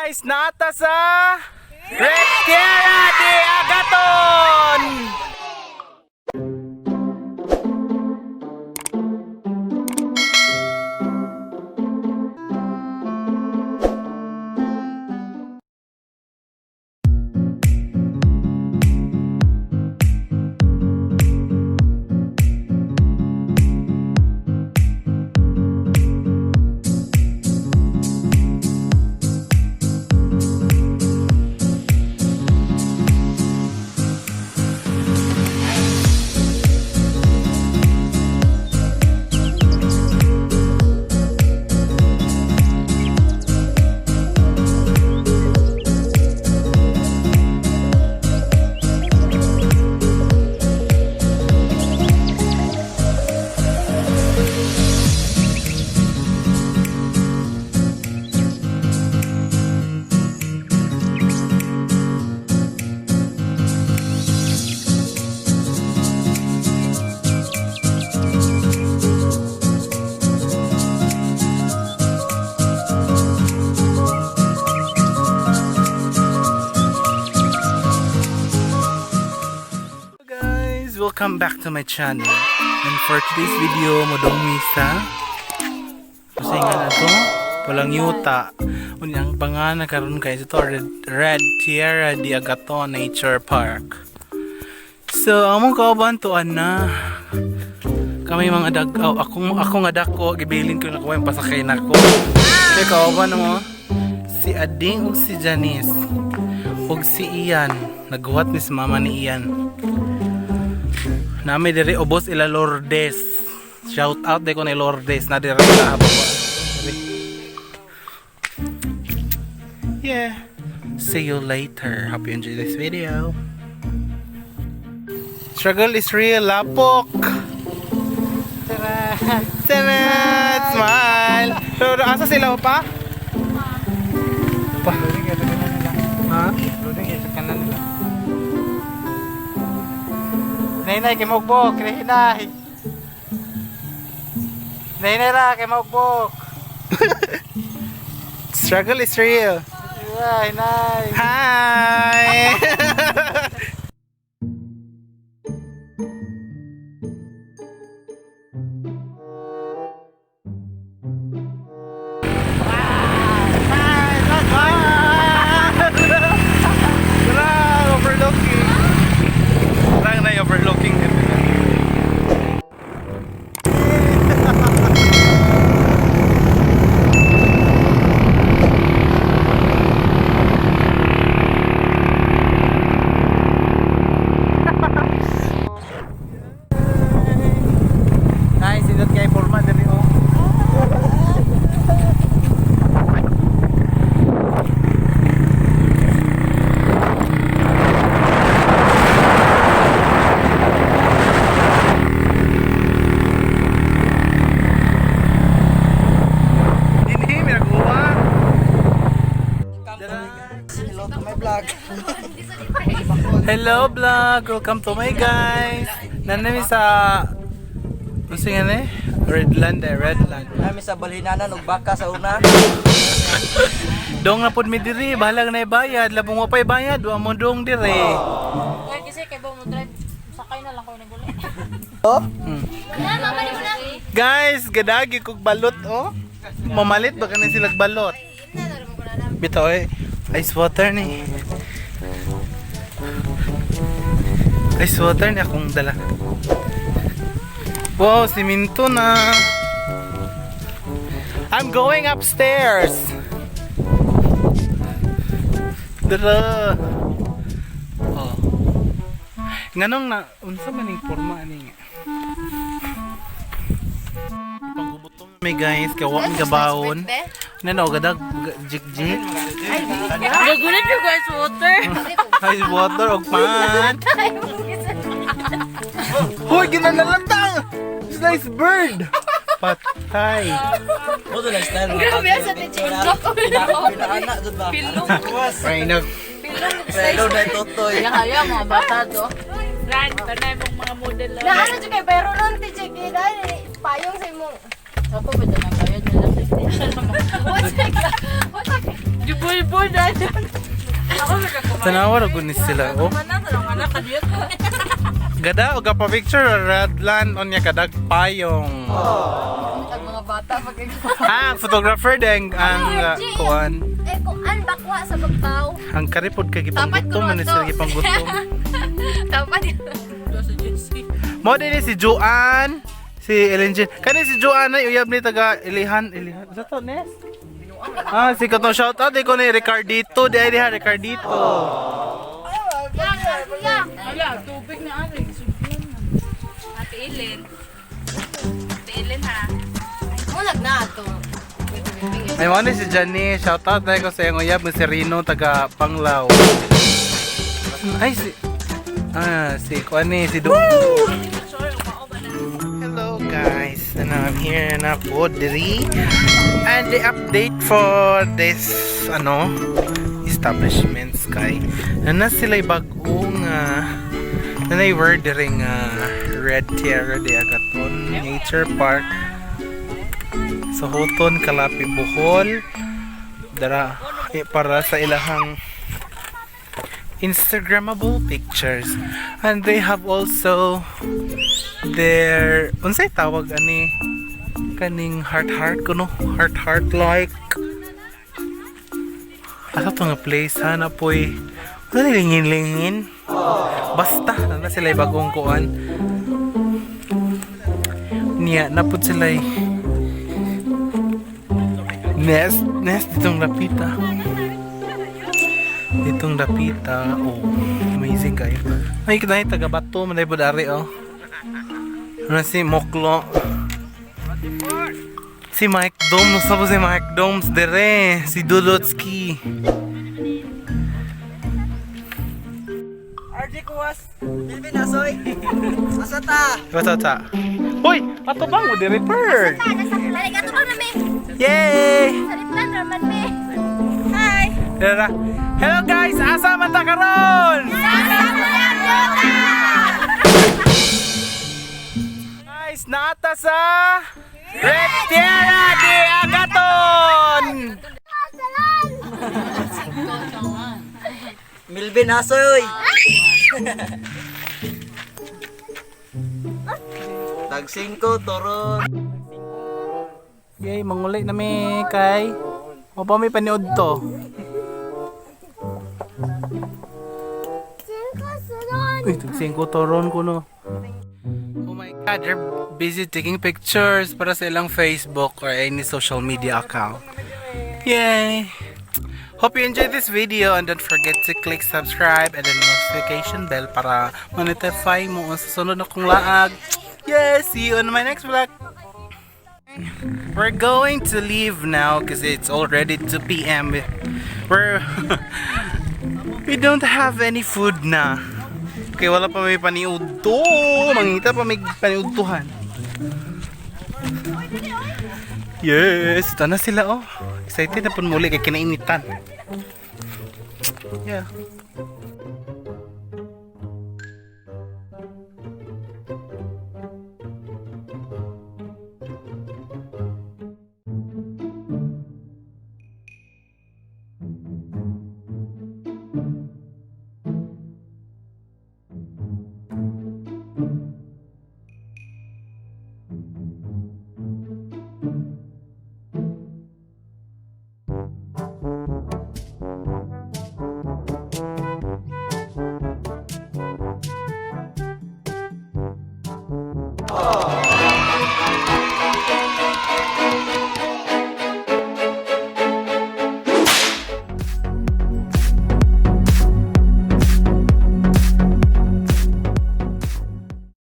Guys, nata sa RANSOY Welcome back to my channel. And for today's video, modong misa. Kasi nga na to, Pulang Yuta. Ang pangalan karon guys, ito RANSOY Nature Park. So, among kauban to na kami mga dagaw. Ako nga dako, gibilin ko na ko yung pasakay na ko. Kasi kauban mo, si Ading ug si Janice ug si Ian. Naghuwat ni si mama ni Ian. Nami diri ubos ila Lourdes. Shout out de ko ni Lourdes na diri sa baba. Yeah. See you later. Hope you enjoy this video. Struggle is real, lapok. Tara. Tara. Smile. Pero asa sila pa? Pa. Ha? Loading sa kanan nila. Nay kay magbok, nay. Nay ra kay magbok. Struggle is real. Hi, nay. Hi. Overlooking them. Nice, indot kay forma diri oh. Hello vlog! Welcome to my guys! Nanami sa... Ano nga na eh? Redland. Nami sa balhinanan ug baka sa una. Dong na pod mi diri, bahala na ibayad. Labong mo pa ibayad, wa mo dong diri. Kaya kasi kay ba mo drive, sakay na lang ko naguli. Oh? Guys, gadagi kog balot oh. Mamalit ba kanin sila balot? Bitaw eh. Ice water ni. Ice water ni akong dala. Wow, siminto na. I'm going upstairs. Dala. Oh. Nganong na unsa man ning porma ani? Panggubutom may guys, kawaan gabawon. Nano gadag jig-jig. Nagulat yung guys water. Ice water og pan. Hoy, ginanalatang! Nice bird! Patay! Mo to na style. Grabe sa tichino. Pinaanak jud ba? Rainog. Pero na totoy. Kaya mga bata to. Brand, tanay mong mga model lang. Naano dyan kay pero nun, tichiki dahil payong sa mo. Ako ba na bayad nila 50? Jubul-bul na dyan. Ako sa kakumain. Tanawa ra gud ni sila oh. Mana kadiyot. Gada og pa picture radlan on niya kadag payong. Ang mga bata Ah, photographer deng ang kuan. Eh, kung an bakwa sa bagbaw. Ang karipod kay gipanggutom man ni sila gipanggutom. Dapat yun. Mo din si Joanne, si Ellen Jean. Kani si Joanne ay uyab ni taga Ilihan. Sa to Nes? Ah, si katong shout out ko ni Ricardito, di ay diha Ricardito. Wala, tubig na ari. Ate Ellen. Ate Ellen ha. Mulag na ito. May mo ni si Jenny, shout out dai ko sa iyang uyab ni si Rino taga Panglao. Ay si Kuani, si Do. Hello guys, and I'm here in Apodri. And the update for this establishments kay na sila'y bagong nanay wordering Red Tierra de Agaton Nature Park sa Hoton, Kalapi, Bohol dara para sa ilahang Instagrammable pictures. And they have also their unsay tawag ani kaning heart kuno heart like ato to nga place hana poy wala lingin basta na sila bagong kuan niya napud sila nest ditong dapita oh amazing kayo ay kita taga bato manay budari oh ano si Moklo si Mike Doms, sabo si Mike Doms dere, si Dudotski. RJ Kuwas. Bilbin Asoy. Masata. Basta. Hoy, ato bang mo dere bird? Balik ato ba namin? Yay! Sariplan naman me. Hi! Dara. Hello guys, asa man ta karon? Guys, naata sa Red Tierra de Agaton! Milvin Asoy. Tag 5 toron. Yay, manguli na mi kay. O pa may paniod to. Uy, tag 5 toron ko no. Oh my god, they're busy taking pictures para sa ilang Facebook or any social media account. Yay! Hope you enjoyed this video and don't forget to click subscribe and the notification bell para ma-notify mo sa sunod na kong laag. Yes! See you on my next vlog! We're going to leave now because it's already 2 p.m. We don't have any food na. Okay, wala pa may paniudto. Mangita pa may paniudtuhan. Yes, ito na sila oh. Excited na po muli kay kinainitan. Yeah.